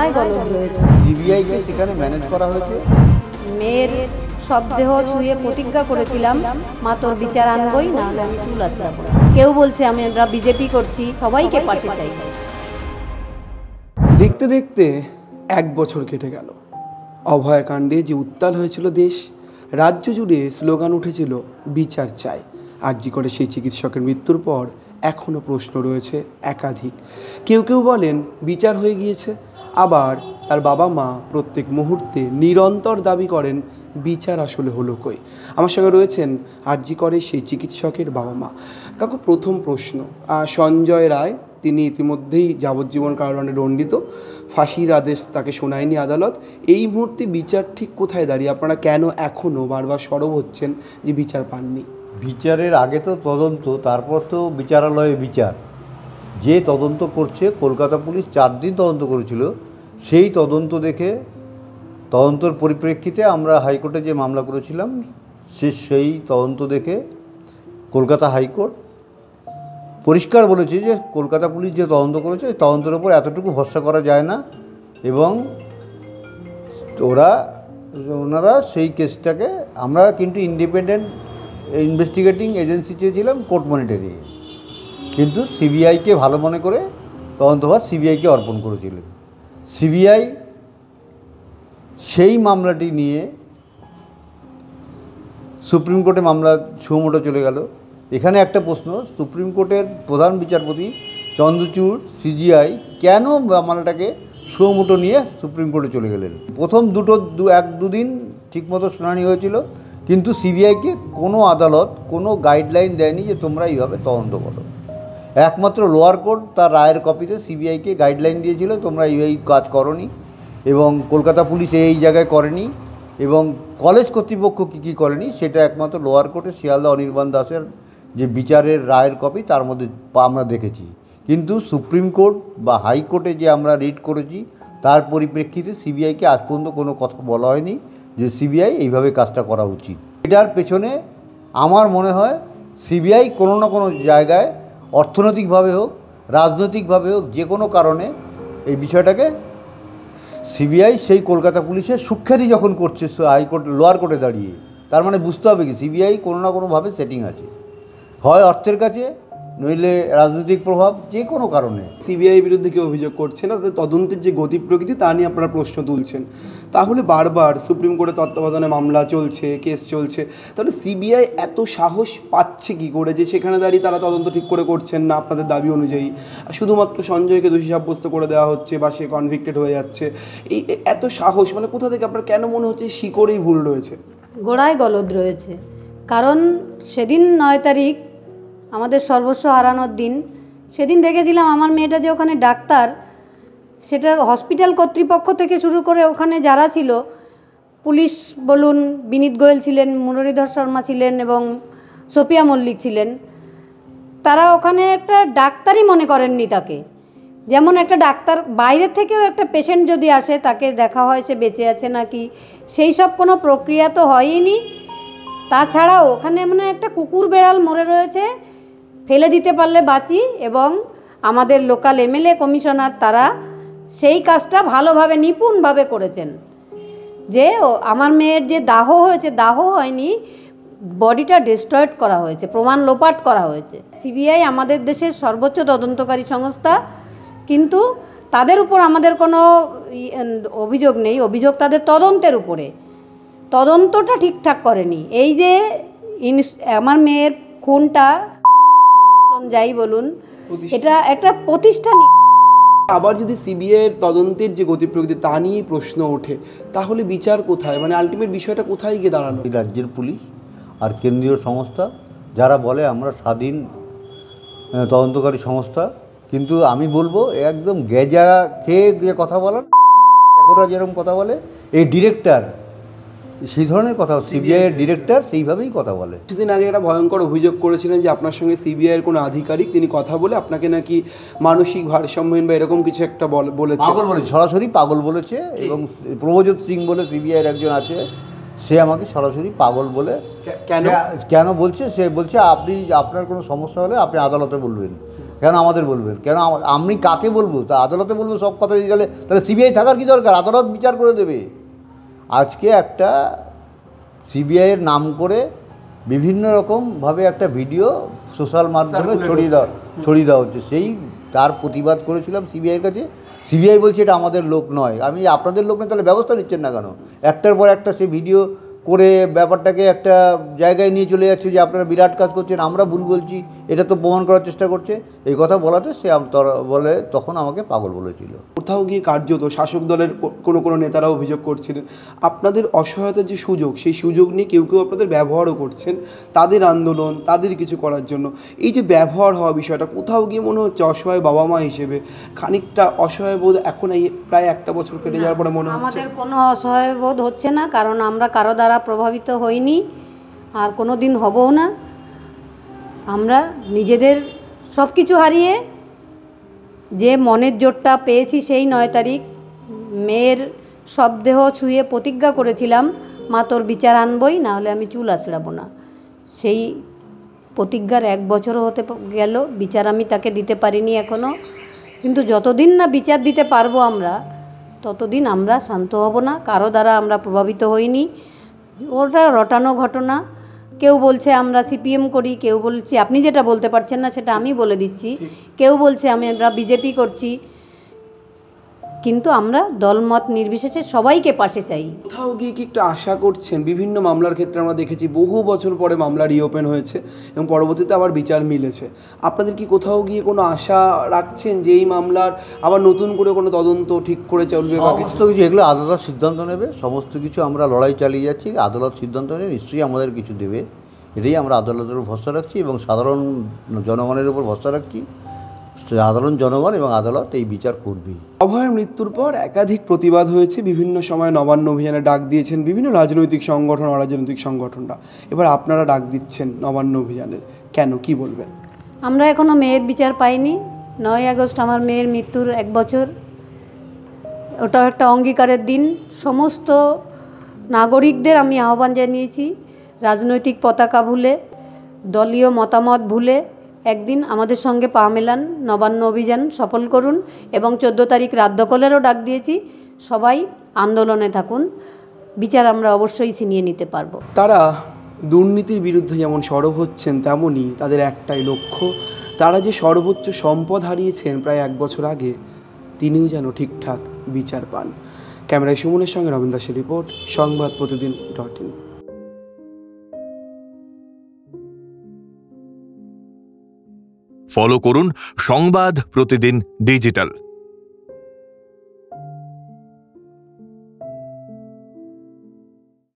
গোড়ায় গলদ রয়েছে। সিবিআইকে সেখানে ম্যানেজ করা হয়েছে। মেয়ের সব দেহ ছুঁয়ে প্রতিজ্ঞা করেছিলাম, মা তোর বিচার আনবই, না হলে আমি চুল আসলাম। কেউ বলছে আমরা বিজেপি করছি, সবাইকে পাশে চাই। দেখতে দেখতে 1 বছর কেটে গেল। অভয়াকাণ্ডে যে উত্তাল হয়েছিল দেশ, রাজ্য জুড়ে স্লোগান উঠেছিল বিচার চাই। আরজি করে সেই চিকিৎসকের মৃত্যুর পর এখনও প্রশ্ন রয়েছে একাধিক। কেউ কেউ বলেন বিচার হয়ে গিয়েছে, আবার তার বাবা মা প্রত্যেক মুহূর্তে নিরন্তর দাবি করেন বিচার আসলে হলো কই। আমার সঙ্গে রয়েছেন আরজি করে সেই চিকিৎসকের বাবা মা। কাকু, প্রথম প্রশ্ন, সঞ্জয় রায় তিনি ইতিমধ্যেই যাবজ্জীবন কারাদণ্ডে দণ্ডিত, ফাঁসির আদেশ তাকে শোনায়নি আদালত। এই মুহূর্তে বিচার ঠিক কোথায় দাঁড়িয়ে? আপনারা কেন এখনও বারবার সরব হচ্ছেন যে বিচার পাননি? বিচারের আগে তো তদন্ত, তারপর তো বিচারালয়ে বিচার। যে তদন্ত করছে, কলকাতা পুলিশ 4 দিন তদন্ত করেছিল, সেই তদন্ত দেখে, তদন্তর পরিপ্রেক্ষিতে আমরা হাইকোর্টে যে মামলা করেছিলাম, সেই তদন্ত দেখে কলকাতা হাইকোর্ট পরিষ্কার বলেছে যে কলকাতা পুলিশ যে তদন্ত করেছে তদন্তের উপর এতটুকু ভরসা করা যায় না, এবং ওনারা সেই কেসটাকে, আমরা কিন্তু ইন্ডিপেন্ডেন্ট ইনভেস্টিগেটিং এজেন্সি চেয়েছিলাম কোর্ট মনিটরি, কিন্তু সিবিআইকে ভালো মনে করে তদন্তভার সিবিআইকে অর্পণ করেছিলেন। সিবিআই সেই মামলাটি নিয়ে সুপ্রিম কোর্টে মামলা সুমোটো চলে গেল। এখানে একটা প্রশ্ন, সুপ্রিম কোর্টের প্রধান বিচারপতি চন্দ্রচূড় সিজিআই কেন মামলাটাকে সুমোটো নিয়ে সুপ্রিম কোর্টে চলে গেলেন? প্রথম 1-2 দিন ঠিকমতো শুনানি হয়েছিল, কিন্তু সিবিআইকে কোনো আদালত কোনো গাইডলাইন দেয়নি যে তোমরা এইভাবে তদন্ত করো। একমাত্র লোয়ার কোর্ট তার রায়ের কপিতে সিবিআইকে গাইডলাইন দিয়েছিল, তোমরা এই কাজ করনি, এবং কলকাতা পুলিশ এই জায়গায় করেনি, এবং কলেজ কর্তৃপক্ষ কী করেনি সেটা একমাত্র লোয়ার কোর্টে শিয়ালদা অনির্বাণ দাসের যে বিচারের রায়ের কপি তার মধ্যে আমরা দেখেছি। কিন্তু সুপ্রিম কোর্ট বা হাইকোর্টে যে আমরা রিড করেছি তার পরিপ্রেক্ষিতে সিবিআইকে আজ পর্যন্ত কোনো কথা বলা হয়নি যে সিবিআই এইভাবে কাজটা করা উচিত। এটার পেছনে আমার মনে হয় সিবিআই কোনো না কোনো জায়গায় অর্থনৈতিকভাবে হোক, রাজনৈতিকভাবে হোক, যে কোনো কারণে এই বিষয়টাকে সিবিআই সেই কলকাতা পুলিশের সুখ্যাতি যখন করছে হাইকোর্ট লোয়ার কোর্টে দাঁড়িয়ে, তার মানে বুঝতে হবে কি সিবিআই কোনো না কোনোভাবে সেটিং আছে, হয় অর্থের কাছে, নইলে রাজনৈতিক প্রভাব, যে কোনো কারণে। সিবিআই বিরুদ্ধে কেউ অভিযোগ করছে না, তাদের তদন্তের যে গতি প্রকৃতি তা নিয়ে আপনারা প্রশ্ন তুলছেন। তাহলে বারবার সুপ্রিম কোর্টের তত্ত্বাবধানে মামলা চলছে, কেস চলছে, তাহলে সিবিআই এত সাহস পাচ্ছে কী করে যে সেখানে দাঁড়িয়ে তারা তদন্ত ঠিক করে করছেন না আপনাদের দাবি অনুযায়ী, শুধুমাত্র সঞ্জয়কে দোষী সাব্যস্ত করে দেওয়া হচ্ছে বা সে কনভিক্টেড হয়ে যাচ্ছে? এই এত সাহস মানে কোথা থেকে? আপনার কেন মনে হচ্ছে শিকড়েই ভুল রয়েছে, গোড়ায় গলদ রয়েছে? কারণ সেদিন 9 তারিখ আমাদের সর্বস্ব হারানোর দিন, সেদিন দেখেছিলাম আমার মেয়েটা যে ওখানে ডাক্তার, সেটা হসপিটাল কর্তৃপক্ষ থেকে শুরু করে ওখানে যারা ছিল, পুলিশ বলুন, বিনীত গোয়েল ছিলেন, মুরলীধর শর্মা ছিলেন এবং সোফিয়া মল্লিক ছিলেন, তারা ওখানে একটা ডাক্তারই মনে করেননি তাকে। যেমন একটা ডাক্তার বাইরের থেকেও একটা পেশেন্ট যদি আসে তাকে দেখা হয় সে বেঁচে আছে নাকি, সেই সব কোনো প্রক্রিয়া তো হয়ইনি। তাছাড়াও ওখানে মানে একটা কুকুর বেড়াল মরে রয়েছে, ফেলে দিতে পারলে বাঁচি, এবং আমাদের লোকাল এমএলএ কমিশনার তারা সেই কাজটা ভালোভাবে নিপুণভাবে করেছেন। যে আমার মেয়ের যে দাহ হয়েছে, দাহ হয়নি, বডিটা ডিস্ট্রয়েড করা হয়েছে, প্রমাণ লোপাট করা হয়েছে। সিবিআই আমাদের দেশের সর্বোচ্চ তদন্তকারী সংস্থা, কিন্তু তাদের উপর আমাদের কোনো অভিযোগ নেই, অভিযোগ তাদের তদন্তের উপরে। তদন্তটা ঠিকঠাক করেনি। এই যে আমার মেয়ের খুনটা যাই বলুন, এটা একটা প্রতিষ্ঠান। আবার যদি সিবিআইয়ের তদন্তের যে গতি প্রকৃতি তা নিয়েই প্রশ্ন ওঠে, তাহলে বিচার কোথায়? মানে আলটিমেট বিষয়টা কোথায় গিয়ে দাঁড়ালো? রাজ্যের পুলিশ আর কেন্দ্রীয় সংস্থা যারা বলে আমরা স্বাধীন তদন্তকারী সংস্থা, কিন্তু আমি বলবো একদম গেজা খেয়ে যে কথা বলার, যেরকম কথা বলে এই ডিরেক্টর, সেই ধরনের কথা, সিবিআইয়ের ডিরেক্টর সেইভাবেই কথা বলে। কিছুদিন আগে একটা ভয়ঙ্কর অভিযোগ করেছিলেন যে আপনার সঙ্গে সিবিআইয়ের কোনো আধিকারিক তিনি কথা বলে আপনাকে নাকি মানসিক ভারসাম্যহীন বা এরকম কিছু একটা বলেছে। পাগল বলেছে, সরাসরি পাগল বলেছে, এবং প্রভজিৎ সিং বলে সিবিআইয়ের একজন আছে, সে আমাকে সরাসরি পাগল বলে। কেন বলছে? সে বলছে আপনি আপনার কোনো সমস্যা হলে আপনি আদালতে বলবেন। কেন আমাদের বলবেন? কেন আমি কাকে বলবো? তা আদালতে বলবো সব কথা দিয়ে গেলে? তাহলে সিবিআই থাকার কী দরকার? আদালত বিচার করে দেবে। আজকে একটা সিবিআইয়ের নাম করে বিভিন্ন রকমভাবে একটা ভিডিও সোশ্যাল মাধ্যমে ছড়িয়ে দেওয়া হচ্ছে। সেই তার প্রতিবাদ করেছিলাম সিবিআইয়ের কাছে। সিবিআই বলছে এটা আমাদের লোক নয়। আমি আপনাদের লোক নয়, তাহলে ব্যবস্থা নিচ্ছেন না কেন? একটার পর একটা সে ভিডিও করে ব্যাপারটাকে একটা জায়গায় নিয়ে চলে যাচ্ছে যে আপনারা বিরাট কাজ করছেন, আমরা ভুল বলছি, এটা তো প্রমাণ করার চেষ্টা করছে। এই কথা বলাতে সে বলে তখন আমাকে পাগল বলেছিল। কোথাও গিয়ে কার্যত শাসক দলের কোনো নেতারা অভিযোগ করছিলেন আপনাদের অসহায়তার যে সুযোগ, সেই সুযোগ নিয়ে কেউ কেউ আপনাদের ব্যবহারও করছেন তাদের আন্দোলন, তাদের কিছু করার জন্য। এই যে ব্যবহার হওয়া বিষয়টা, কোথাও গিয়ে মনে হচ্ছে অসহায় বাবা মা হিসেবে খানিকটা অসহায় বোধ এখন এই প্রায় একটা বছর কেটে যাওয়ার পরে মনে হচ্ছে? আমাদের কোনো অসহায় বোধ হচ্ছে না, কারণ আমরা কারো দ্বারা প্রভাবিত হইনি আর কোনো দিন হবও না। আমরা নিজেদের সব কিছু হারিয়ে যে মনের জোরটা পেয়েছি সেই 9 তারিখ মেয়ের শবদেহ ছুঁয়ে প্রতিজ্ঞা করেছিলাম, মা তোর বিচার আনবই, না হলে আমি চুল আঁচড়াবো না। সেই প্রতিজ্ঞার 1 বছরও হতে গেল, বিচার আমি তাকে দিতে পারিনি এখনও। কিন্তু যতদিন না বিচার দিতে পারবো আমরা, ততদিন আমরা শান্ত হব না। কারো দ্বারা আমরা প্রভাবিত হইনি। ওটা রটানো ঘটনা। কেউ বলছে আমরা সিপিএম করি, কেউ বলছে, আপনি যেটা বলতে পারছেন না সেটা আমি বলে দিচ্ছি, কেউ বলছে আমরা বিজেপি করছি। কিন্তু আমরা দলমত নির্বিশেষে সবাইকে পাশে চাই। কোথাও গিয়ে কি একটু আশা করছেন? বিভিন্ন মামলার ক্ষেত্রে আমরা দেখেছি বহু বছর পরে মামলা রিওপেন হয়েছে এবং পরবর্তীতে আবার বিচার মিলেছে। আপনাদের কি কোথাও গিয়ে কোনো আশা রাখছেন যে এই মামলার আবার নতুন করে কোনো তদন্ত ঠিক করে চলবে? সমস্ত কিছু এগুলো আদালত সিদ্ধান্ত নেবে। সমস্ত কিছু আমরা লড়াই চালিয়ে যাচ্ছি, আদালত সিদ্ধান্ত নেবে, নিশ্চয়ই আমাদের কিছু দেবে। এটাই আমরা আদালতের উপর ভরসা রাখছি এবং সাধারণ জনগণের উপর ভরসা রাখছি। সাধারণ জনগণ এবং আদালত এই বিচার করবেই। অভয়ের মৃত্যুর পর একাধিক প্রতিবাদ হয়েছে, বিভিন্ন সময় নবান্ন অভিযানে ডাক দিয়েছেন বিভিন্ন রাজনৈতিক সংগঠন, অরাজনৈতিক সংগঠনরা। এবার আপনারা ডাক দিচ্ছেন নবান্ন অভিযানের, কেন, কি বলবেন? আমরা এখনও মেয়ের বিচার পাইনি। 9 আগস্ট আমার মেয়ের মৃত্যুর 1 বছর। ওটাও একটা অঙ্গীকারের দিন। সমস্ত নাগরিকদের আমি আহ্বান জানিয়েছি, রাজনৈতিক পতাকা ভুলে, দলীয় মতামত ভুলে একদিন আমাদের সঙ্গে পা মেলান, নবান্ন অভিযান সফল করুন। এবং 14 তারিখ রাত দখলেরও ডাক দিয়েছি। সবাই আন্দোলনে থাকুন, বিচার আমরা অবশ্যই ছিনিয়ে নিতে পারবো। তারা দুর্নীতির বিরুদ্ধে যেমন সরব হচ্ছেন, তেমনই তাদের একটাই লক্ষ্য, তারা যে সর্বোচ্চ সম্পদ হারিয়েছেন প্রায় 1 বছর আগে, তিনিও যেন ঠিকঠাক বিচার পান। ক্যামেরায় সুমনের সঙ্গে রবীন দাসের রিপোর্ট, সংবাদ প্রতিদিন.in। ফলো করুন সংবাদ প্রতিদিন ডিজিটাল।